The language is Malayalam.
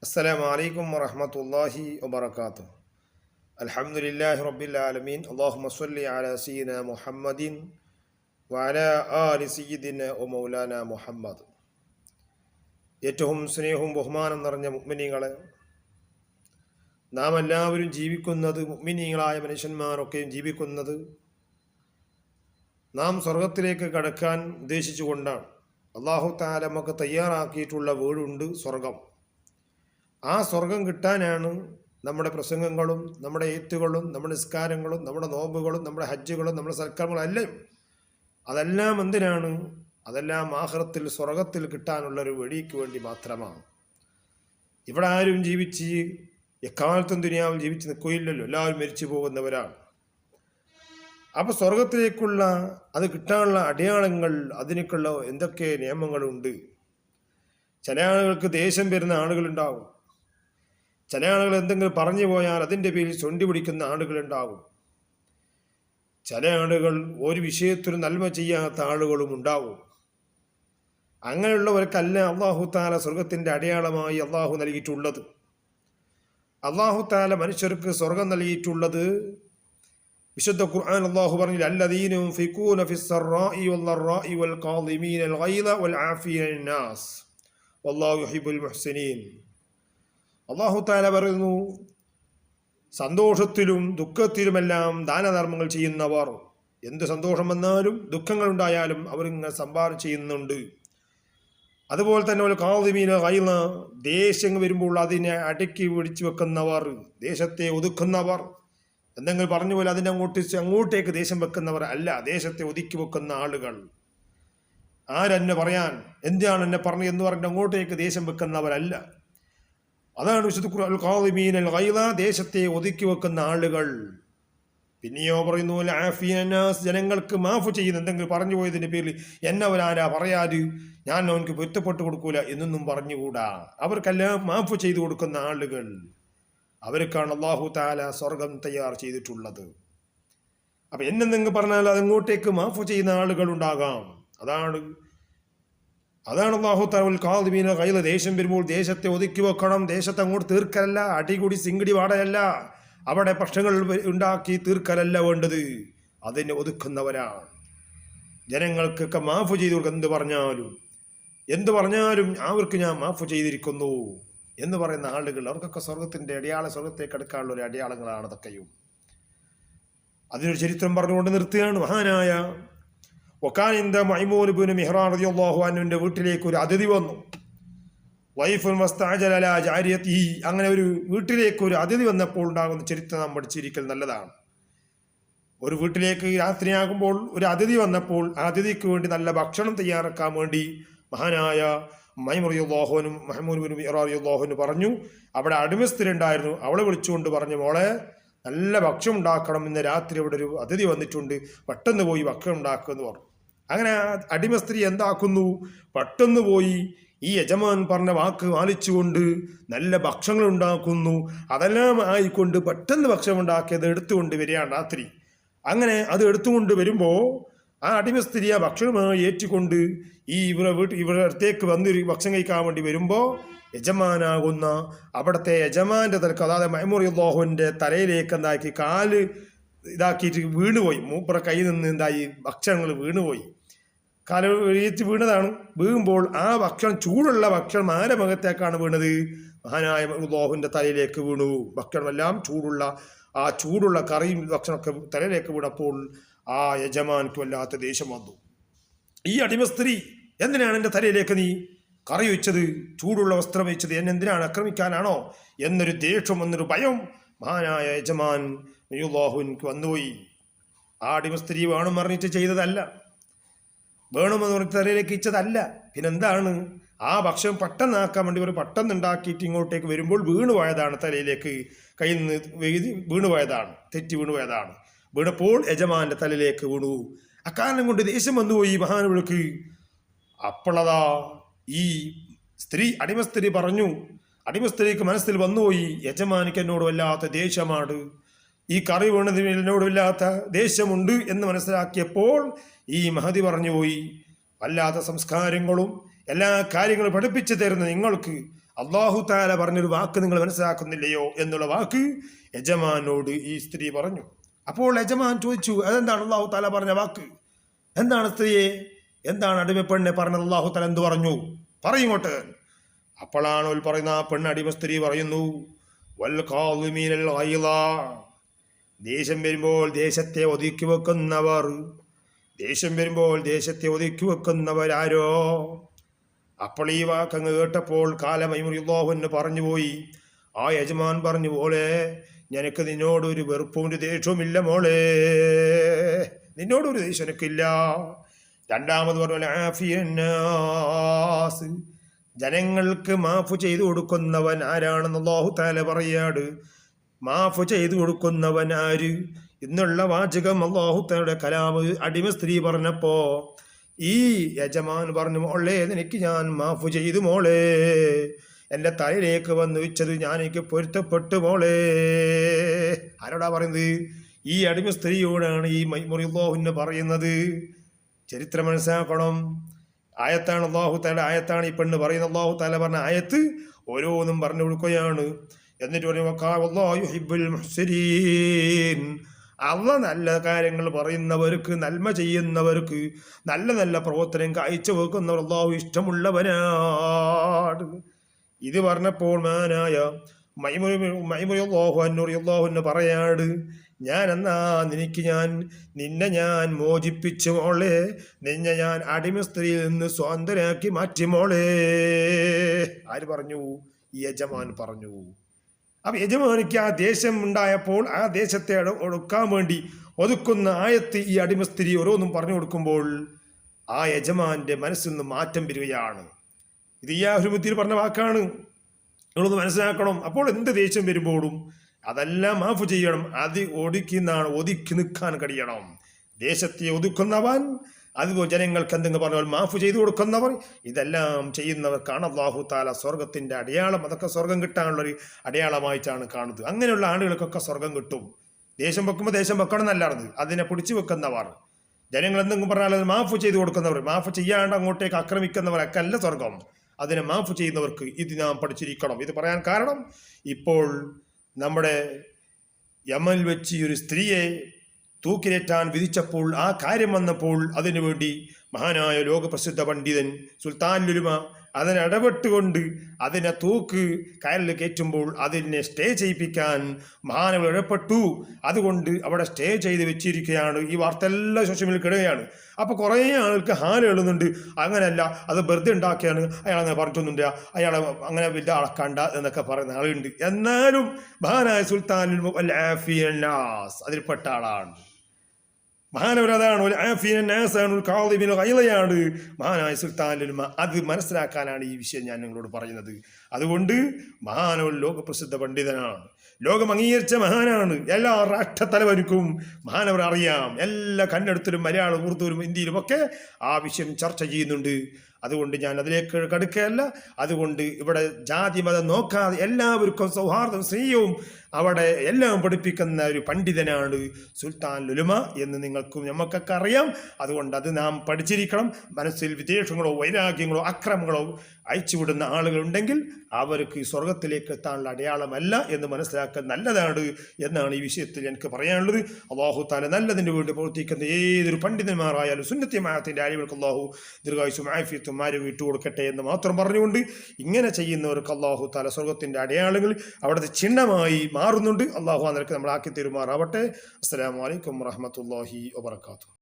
അസ്സലാമു അലൈക്കും വറഹ്മത്തുള്ളാഹി വബറകാതുഹു. അൽഹംദുലില്ലാഹി റബ്ബിൽ ആലമീൻ. അല്ലാഹുമ്മ സ്വല്ലി അലാ സയ്യിദിനാ മുഹമ്മദിൻ വഅലാ ആലി സയ്യിദിനാ വമൗലാനാ മുഹമ്മദ്. ഏറ്റവും സ്നേഹവും ബഹുമാനം നിറഞ്ഞ മുഅ്മിനീങ്ങളെ, നാം എല്ലാവരും ജീവിക്കുന്നത്, മുഅ്മിനീങ്ങളായ മനുഷ്യന്മാരൊക്കെയും ജീവിക്കുന്നത് നാം സ്വർഗത്തിലേക്ക് കടക്കാൻ ഉദ്ദേശിച്ചുകൊണ്ടാണ്. അല്ലാഹു തആല നമുക്ക് തയ്യാറാക്കിയിട്ടുള്ള വീടുണ്ട്, സ്വർഗം. ആ സ്വർഗം കിട്ടാനാണ് നമ്മുടെ പ്രസംഗങ്ങളും നമ്മുടെ എഴുത്തുകളും നമ്മുടെ നിസ്കാരങ്ങളും നമ്മുടെ നോമ്പുകളും നമ്മുടെ ഹജ്ജുകളും നമ്മുടെ സൽക്കർമ്മങ്ങളും അതെല്ലാം എന്തിനാണ്? അതെല്ലാം ആഖിറത്തിൽ സ്വർഗത്തിൽ കിട്ടാനുള്ളൊരു വഴിക്ക് വേണ്ടി മാത്രമാണ്. ഇവിടെ ആരും ജീവിച്ച് എക്കാലത്തും ദുനിയാവിൽ ജീവിച്ച് നിൽക്കുകയില്ലല്ലോ, എല്ലാവരും മരിച്ചു പോകുന്നവരാണ്. അപ്പോൾ സ്വർഗത്തിലേക്കുള്ള അത് കിട്ടാനുള്ള അടയാളങ്ങൾ, അതിനൊക്കെയുള്ള എന്തൊക്കെ നിയമങ്ങളുണ്ട്. ചില ആളുകൾക്ക് ദേഷ്യം വരുന്ന ആളുകളുണ്ടാവും. ചില ആളുകൾ എന്തെങ്കിലും പറഞ്ഞു പോയാൽ അതിൻ്റെ പേരിൽ ചൊണ്ടി പിടിക്കുന്ന ആളുകളുണ്ടാകും. ചില ആളുകൾ ഒരു വിഷയത്തിലും നന്മ ചെയ്യാത്ത ആളുകളും ഉണ്ടാവും. അങ്ങനെയുള്ളവർക്കല്ല അല്ലാഹു തആല സ്വർഗത്തിൻ്റെ അടയാളമായി അള്ളാഹു നൽകിയിട്ടുള്ളത്. അല്ലാഹു തആല മനുഷ്യർക്ക് സ്വർഗം നൽകിയിട്ടുള്ളത് വിശുദ്ധ ഖുർആൻ അല്ലാഹു പറഞ്ഞു, അല്ലദീന യുൻഫിഖൂന ഫിസ്സറാഇ വല്ലറാഇ വൽകാദിമീനൽ ഗൈദ വൽആഫീന അന്നാസ് വല്ലാഹു യുഹിബ്ബുൽ മുഹ്സിനീൻ. അല്ലാഹു തആല പറയുന്നു, സന്തോഷത്തിലും ദുഃഖത്തിലുമെല്ലാം ദാനധർമ്മങ്ങൾ ചെയ്യുന്നവർ, എന്ത് സന്തോഷം വന്നാലും ദുഃഖങ്ങളുണ്ടായാലും അവരിങ്ങനെ സംഭാവന ചെയ്യുന്നുണ്ട്. അതുപോലെ തന്നെ ഒരു കാദിമീന ഗൈള, ദേഷ്യം വരുമ്പോൾ അതിനെ അടക്കി പിടിച്ചു വെക്കുന്നവർ, ദേശത്തെ ഒതുക്കുന്നവർ. എന്തെങ്കിലും പറഞ്ഞു പോലെ അതിനെ അങ്ങോട്ടേക്ക് ദേഷ്യം വെക്കുന്നവർ അല്ല, ദേശത്തെ ഒതുക്കി വെക്കുന്ന ആളുകൾ. ആരെന്നെ പറയാൻ, എന്താണ് എന്നെ പറഞ്ഞു എന്ന് പറഞ്ഞ് അങ്ങോട്ടേക്ക് ദേഷ്യം വെക്കുന്നവരല്ല. അതാണ് വിശുദ്ധ ഖുർആൻ ഖാദിമീനൽ ഗൈള, ദേശത്തെ ഒതുക്കി വെക്കുന്ന ആളുകൾ. പിന്നെയോ പറയുന്നു ആഫിയനാസ്, ജനങ്ങൾക്ക് മാഫ് ചെയ്യുന്ന, എന്തെങ്കിലും പറഞ്ഞു പോയതിൻ്റെ പേരിൽ എന്നവരാരാ പറയാറ്, ഞാൻ അവനക്ക് പൊരുത്തപ്പെട്ടു കൊടുക്കൂല എന്നൊന്നും പറഞ്ഞുകൂടാ. അവർക്കെല്ലാം മാഫ് ചെയ്തു കൊടുക്കുന്ന ആളുകൾ, അവർക്കാണ് അല്ലാഹു തആല സ്വർഗം തയ്യാർ ചെയ്തിട്ടുള്ളത്. അപ്പം എന്നെന്തെങ്കിലും പറഞ്ഞാൽ അതങ്ങോട്ടേക്ക് മാഫ് ചെയ്യുന്ന ആളുകൾ ഉണ്ടാകാം. അതാണ് അല്ലാഹു തആല ഖാദിമീന ഗൈള, ദേഷ്യം വരുമ്പോൾ ദേശത്തെ ഒതുക്കി വെക്കണം. ദേശത്തെ അങ്ങോട്ട് തീർക്കലല്ല, അടികൂടി സിംഗടി വാടയല്ല, അവിടെ പ്രശ്നങ്ങൾ ഉണ്ടാക്കി തീർക്കലല്ല വേണ്ടത്, അതിനെ ഒതുക്കുന്നവരാണ്. ജനങ്ങൾക്കൊക്കെ മാഫ് ചെയ്തു കൊടുക്കുക. എന്ത് പറഞ്ഞാലും അവർക്ക് ഞാൻ മാഫ് ചെയ്തിരിക്കുന്നു എന്ന് പറയുന്ന ആളുകൾ, അവർക്കൊക്കെ സ്വർഗത്തിൻ്റെ സ്വർഗത്തേക്ക് അടുക്കാനുള്ള ഒരു അടയാളങ്ങളാണ് അതൊക്കെയും. അതിനൊരു ചരിത്രം പറഞ്ഞുകൊണ്ട് നിർത്തുകയാണ്. മഹാനായ വക്കാനിന്ദ മൈമൂൻ ഇബ്നു മിഹ്റാൻ റളിയല്ലാഹു അൻഹുവിൻ്റെ വീട്ടിലേക്ക് ഒരു അതിഥി വന്നു. വൈഫുൻ വസ്തഅജല അലാ ജാരിയതിഹി, അങ്ങനെ ഒരു വീട്ടിലേക്ക് ഒരു അതിഥി വന്നപ്പോൾ ഉണ്ടാകുന്ന ചരിത്രം നാം പഠിച്ചിരിക്കൽ നല്ലതാണ്. ഒരു വീട്ടിലേക്ക് രാത്രിയാകുമ്പോൾ ഒരു അതിഥി വന്നപ്പോൾ ആ അതിഥിക്ക് വേണ്ടി നല്ല ഭക്ഷണം തയ്യാറാക്കാൻ വേണ്ടി മഹാനായ മൈമൂൻ റളിയല്ലാഹുനും മഹ്മൂദ് ഇബ്നു മിഹ്റാൻ റളിയല്ലാഹുവിന് പറഞ്ഞു. അവിടെ അടിമസ്ഥരുണ്ടായിരുന്നു. അവളെ വിളിച്ചുകൊണ്ട് പറഞ്ഞു, മോളെ നല്ല ഭക്ഷണം ഉണ്ടാക്കണം, ഇന്ന് രാത്രി ഇവിടെ ഒരു അതിഥി വന്നിട്ടുണ്ട്, പെട്ടെന്ന് പോയി ഭക്ഷണം ഉണ്ടാക്കുമെന്ന് പറഞ്ഞു. അങ്ങനെ അടിമസ്ത്രീ എന്താക്കുന്നു, പെട്ടെന്ന് പോയി ഈ യജമാൻ പറഞ്ഞ വാക്ക് പാലിച്ചുകൊണ്ട് നല്ല ഭക്ഷണങ്ങൾ ഉണ്ടാക്കുന്നു. അതെല്ലാം ആയിക്കൊണ്ട് പെട്ടെന്ന് ഭക്ഷണം ഉണ്ടാക്കിയത് എടുത്തുകൊണ്ട് വരികയാണ് രാത്രി. അങ്ങനെ അത് എടുത്തുകൊണ്ട് വരുമ്പോൾ ആ അടിമസ്ത്രീ ആ ഭക്ഷണമായി ഏറ്റുകൊണ്ട് ഇവരുടെ അടുത്തേക്ക് വന്ന് ഭക്ഷണം കഴിക്കാൻ വേണ്ടി വരുമ്പോൾ യജമാനാകുന്ന അവിടുത്തെ യജമാൻ്റെ തലക്ക്, അതായത് മൈമൂൻ റളിയല്ലാഹുവിൻ്റെ തലയിലേക്ക് എന്താക്കി കാല് ഇതാക്കിയിട്ട് വീണുപോയി. മൂപ്പറ കയ്യിൽ നിന്ന് എന്തായി ഭക്ഷണങ്ങൾ വീണുപോയി. കാല എഴുത്തി വീണതാണ്. വീഴുമ്പോൾ ആ ഭക്ഷണം, ചൂടുള്ള ഭക്ഷണം ആരുടെ മുഖത്തേക്കാണ് വീണത്? മഹാനായ റളിയല്ലാഹുവിൻ്റെ തലയിലേക്ക് വീണു. ഭക്ഷണമെല്ലാം ആ ചൂടുള്ള കറിയും ഭക്ഷണമൊക്കെ തലയിലേക്ക് വീണപ്പോൾ ആ യജമാനക്ക് വല്ലാത്ത ദേഷ്യം വന്നു. ഈ അടിമസ്ത്രീ, എന്തിനാണ് എൻ്റെ തലയിലേക്ക് നീ കറി വെച്ചത്, ചൂടുള്ള വസ്ത്രം വെച്ചത്, എന്നെ എന്തിനാണ് ആക്രമിക്കാനാണോ എന്നൊരു ദേഷ്യം, എന്നൊരു ഭയം മഹാനായ യജമാൻ റളിയല്ലാഹുവിൻക്ക് വന്നുപോയി. ആ അടിമസ്ത്രീ വേണം പറഞ്ഞിട്ട് ചെയ്തതല്ല, വേണമെന്ന് പറഞ്ഞിട്ട് തലയിലേക്ക് ഇച്ചതല്ല. പിന്നെന്താണ്? ആ ഭക്ഷണം പെട്ടെന്നാക്കാൻ വേണ്ടി ഒരു പെട്ടെന്ന് ഉണ്ടാക്കിയിട്ട് ഇങ്ങോട്ടേക്ക് വരുമ്പോൾ വീണുപോയതാണ്, തലയിലേക്ക് കയ്യിൽ നിന്ന് വീണുപോയതാണ്, തെറ്റി വീണുപോയതാണ്. വീണപ്പോൾ യജമാൻ്റെ തലയിലേക്ക് വീണു. അക്കാരണം കൊണ്ട് ദേഷ്യം വന്നുപോയി മഹാനുകൾക്ക്. അപ്പോഴതാ ഈ അടിമസ്ത്രീ പറഞ്ഞു, അടിമസ്ത്രീക്ക് മനസ്സിൽ വന്നുപോയി, യജമാനിക്ക് എന്നോട് വല്ലാത്ത ദേഷ്യമാണ്, ഈ കറി വീണതിന് എന്നോട് വല്ലാത്ത ദേഷ്യമുണ്ട് എന്ന് മനസ്സിലാക്കിയപ്പോൾ ഈ മഹദി പറഞ്ഞുപോയി, വല്ലാത്ത സംസ്കാരങ്ങളും എല്ലാ കാര്യങ്ങളും പഠിപ്പിച്ചു തരുന്ന നിങ്ങൾക്ക് അള്ളാഹു താല പറഞ്ഞൊരു വാക്ക് നിങ്ങൾ മനസ്സിലാക്കുന്നില്ലയോ എന്നുള്ള വാക്ക് യജമാനോട് ഈ സ്ത്രീ പറഞ്ഞു. അപ്പോൾ യജമാൻ ചോദിച്ചു, അതെന്താണ് അള്ളാഹു താല പറഞ്ഞ വാക്ക്? എന്താണ് സ്ത്രീയെ, എന്താണ് അടിമപ്പെണ്ണെ പറഞ്ഞത്? അള്ളാഹു താല എന്ത് പറഞ്ഞു? പറയിങ്ങോട്ട്. അപ്പോഴാണ് പറയുന്ന ആ പെണ്ണ് അടിമ സ്ത്രീ പറയുന്നു, ദേഷ്യം വരുമ്പോൾ ദേശത്തെ ഒതുക്കി വെക്കുന്നവർ, ദേഷ്യം വരുമ്പോൾ ദേശത്തെ ഒതുക്കി വെക്കുന്നവരാരോ? അപ്പോൾ ഈ വാക്കങ്ങ് കേട്ടപ്പോൾ കാലമൈമുറിയുള്ളാഹുവിന് പറഞ്ഞുപോയി. ആ യജമാൻ പറഞ്ഞു, മോളെ നിനക്ക് നിന്നോടൊരു വെറുപ്പും ഒരു ദേഷ്യവുമില്ല മോളെ, നിന്നോടൊരു ദേഷ്യം എനിക്കില്ല. രണ്ടാമത് പറഞ്ഞു, ആഫിയന്നാസ്, ജനങ്ങൾക്ക് മാഫ് ചെയ്തു കൊടുക്കുന്നവൻ ആരാണെന്ന് അല്ലാഹു തആല പറയാട്. മാഫ് ചെയ്തു കൊടുക്കുന്നവൻ ആര് എന്നുള്ള വാചകം അല്ലാഹു തആലയുടെ കലാമ് അടിമ സ്ത്രീ പറഞ്ഞപ്പോ ഈ യജമാൻ പറഞ്ഞു, മോളെ നിനക്ക് ഞാൻ മാഫ് ചെയ്തു മോളെ, എൻ്റെ തലയിലേക്ക് വന്ന് വെച്ചത് ഞാൻ എനിക്ക് പൊരുത്തപ്പെട്ടു മോളെ. ആരോടാ പറയുന്നത്? ഈ അടിമ സ്ത്രീയോടാണ് ഈ മൈമുറിയുള്ളാഹുവിന് പറയുന്നത്. ചരിത്രം മനസ്സിലാക്കണം. ആയത്താണ് അല്ലാഹു തആല, ആയത്താണ് ഈ പെണ്ണ് പറയുന്നത്. അല്ലാഹു തആല പറഞ്ഞ ആയത്ത് ഓരോന്നും പറഞ്ഞു കൊടുക്കുകയാണ്. എന്നിട്ട് പറഞ്ഞു, വല്ലാഹു യുഹിബ്ബുൽ മുഹ്സിനീൻ, അള്ളാഹ് നല്ല കാര്യങ്ങൾ പറയുന്നവർക്ക്, നന്മ ചെയ്യുന്നവർക്ക്, നല്ല നല്ല പ്രവർത്തനം കാഴ്ചവെക്കുന്നവർ അല്ലാഹു ഇഷ്ടമുള്ളവനാണ്. ഇത് പറഞ്ഞപ്പോൾ മാനായ മൈമുറിയുള്ളാഹു പറയാട്, ഞാൻ എന്നാ നിന്നെ ഞാൻ മോചിപ്പിച്ചു മോളെ, നിന്നെ ഞാൻ അടിമ സ്ത്രീയിൽ നിന്ന് സ്വാതന്ത്ര്യമാക്കി മാറ്റി മോളെ. ആര് പറഞ്ഞു? യജമാൻ പറഞ്ഞു. അപ്പൊ യജമാനിക്ക് ആ ദേശം ഉണ്ടായപ്പോൾ ആ ദേശത്തെ ഒടുക്കാൻ വേണ്ടി ഒതുക്കുന്ന ആയത്ത് ഈ അടിമ സ്ത്രീ ഓരോന്നും പറഞ്ഞു കൊടുക്കുമ്പോൾ ആ യജമാന്റെ മനസ്സിൽ നിന്ന് മാറ്റം വരികയാണ്. ഇത് ഈ അഹ്ലുമുദ്ദീൻ പറഞ്ഞ വാക്കാണ്, നിങ്ങളൊന്ന് മനസ്സിലാക്കണം. അപ്പോൾ എന്ത് ദേഷ്യം വരുമ്പോഴും അതെല്ലാം മാഫ് ചെയ്യണം. അത് ഒതുക്കി നിൽക്കാൻ കഴിയണം. ദേശത്തെ ഒതുക്കുന്നവൻ, അതുപോലെ ജനങ്ങൾക്ക് എന്തെങ്കിലും പറഞ്ഞാൽ മാഫ് ചെയ്തു കൊടുക്കുന്നവർ, ഇതെല്ലാം ചെയ്യുന്നവർക്കാണ് അല്ലാഹു തആല സ്വർഗത്തിന്റെ അടയാളം. അതൊക്കെ സ്വർഗം കിട്ടാനുള്ളൊരു അടയാളമായിട്ടാണ് കാണുന്നത്. അങ്ങനെയുള്ള ആളുകൾക്കൊക്കെ സ്വർഗം കിട്ടും. ദേശം വെക്കുമ്പോൾ ദേശം വെക്കണം എന്നല്ലാറുന്നത്, അതിനെ പിടിച്ചു വെക്കുന്നവർ, ജനങ്ങൾ എന്തെങ്കിലും പറഞ്ഞാൽ അത് മാഫ് ചെയ്തു കൊടുക്കുന്നവർ, മാഫ് ചെയ്യാണ്ട് അങ്ങോട്ടേക്ക് ആക്രമിക്കുന്നവരൊക്കെ അല്ല സ്വർഗം. അതിനെ മാഫ് ചെയ്യുന്നവർക്ക് ഇത് നാം പഠിച്ചിരിക്കണം. ഇത് പറയാൻ കാരണം, ഇപ്പോൾ നമ്മുടെ യമനിൽ വെച്ച് ഒരു സ്ത്രീയെ തൂക്കിലേറ്റാൻ വിധിച്ചപ്പോൾ, ആ കാര്യം വന്നപ്പോൾ അതിനുവേണ്ടി മഹാനായ ലോകപ്രസിദ്ധ പണ്ഡിതൻ സുൽത്താൻ ലുലുമ അതിനിടപെട്ടുകൊണ്ട് അതിനെ കയറിൽ കയറ്റുമ്പോൾ അതിനെ സ്റ്റേ ചെയ്യിപ്പിക്കാൻ മഹാനവർ ഇടപെട്ടു. അതുകൊണ്ട് അവിടെ സ്റ്റേ ചെയ്ത് വെച്ചിരിക്കുകയാണ്. ഈ വാർത്ത എല്ലാ സോഷ്യൽ മീഡിയയിൽ കിടുകയാണ്. അപ്പോൾ കുറേ ആൾക്ക് ഹാല എഴുതുന്നുണ്ട്, അങ്ങനെയല്ല അത് വെറുതെ ഉണ്ടാക്കിയാണ്, അയാളങ്ങനെ പറഞ്ഞിട്ടൊന്നുമില്ല, അയാളെ അങ്ങനെ വലിയ അളക്കണ്ട എന്നൊക്കെ പറയുന്ന ആളുണ്ട്. എന്നാലും മഹാനായ സുൽത്താൻ ലുലുമ അതിൽപ്പെട്ട ആളാണ്. മഹാനവരതാണ് മഹാനായ സുൽത്താൻ ലുലുമ. അത് മനസ്സിലാക്കാനാണ് ഈ വിഷയം ഞാൻ നിങ്ങളോട് പറയുന്നത്. അതുകൊണ്ട് മഹാനവർ ലോകപ്രസിദ്ധ പണ്ഡിതനാണ്, ലോകം അംഗീകരിച്ച മഹാനാണ്. എല്ലാ രാഷ്ട്രത്തലവനുക്കും മഹാനവർ അറിയാം. എല്ലാ കന്നഡത്തിലും മലയാളം, ഉറുദുവിലും ഹിന്ദിയിലും ഒക്കെ ആ വിഷയം ചർച്ച ചെയ്യുന്നുണ്ട്. അതുകൊണ്ട് ഞാൻ അതിലേക്ക് കടക്കുകയല്ല. അതുകൊണ്ട് ഇവിടെ ജാതി മതം നോക്കാതെ എല്ലാവർക്കും സൗഹാർദ്ദവും സ്നേഹവും അവിടെ എല്ലാം പഠിപ്പിക്കുന്ന ഒരു പണ്ഡിതനാണ് സുൽത്താൻ ലുലുമ എന്ന് നമുക്കൊക്കെ അറിയാം. അതുകൊണ്ട് അത് നാം പഠിച്ചിരിക്കണം. മനസ്സിൽ വിദ്വേഷങ്ങളോ വൈരാഗ്യങ്ങളോ അക്രമങ്ങളോ അയച്ചുവിടുന്ന ആളുകളുണ്ടെങ്കിൽ അവർക്ക് സ്വർഗത്തിലേക്ക് എത്താനുള്ള അടയാളമല്ല എന്ന് മനസ്സിലാക്കാൻ നല്ലതാണ് എന്നാണ് ഈ വിഷയത്തിൽ എനിക്ക് പറയാനുള്ളത്. അല്ലാഹു തആല നല്ലതിന് വേണ്ടി പ്രവർത്തിക്കുന്ന ഏതൊരു പണ്ഡിതന്മാരായാലും സുന്നത്തിയമാഅത്തിന്റെ ആലിമുകൾക്ക് അല്ലാഹു ദീർഘായുസ്സും ആഫിയത്തും ആരോഗ്യം ഇട്ടുകൊടുക്കട്ടെ എന്ന് മാത്രം പറഞ്ഞുകൊണ്ട്, ഇങ്ങനെ ചെയ്യുന്നവർക്ക് അല്ലാഹു തആല സ്വർഗത്തിന്റെ അടയാളങ്ങൾ അവിടുത്തെ ചിഹ്നമായി മാറുന്നുണ്ട്. അല്ലാഹു ആ നിലക്ക് നമ്മളാക്കി തരുമാറാവട്ടെ. അസ്സലാമു അലൈക്കും വറഹ്മത്തുള്ളാഹി വബറകാതുഹു.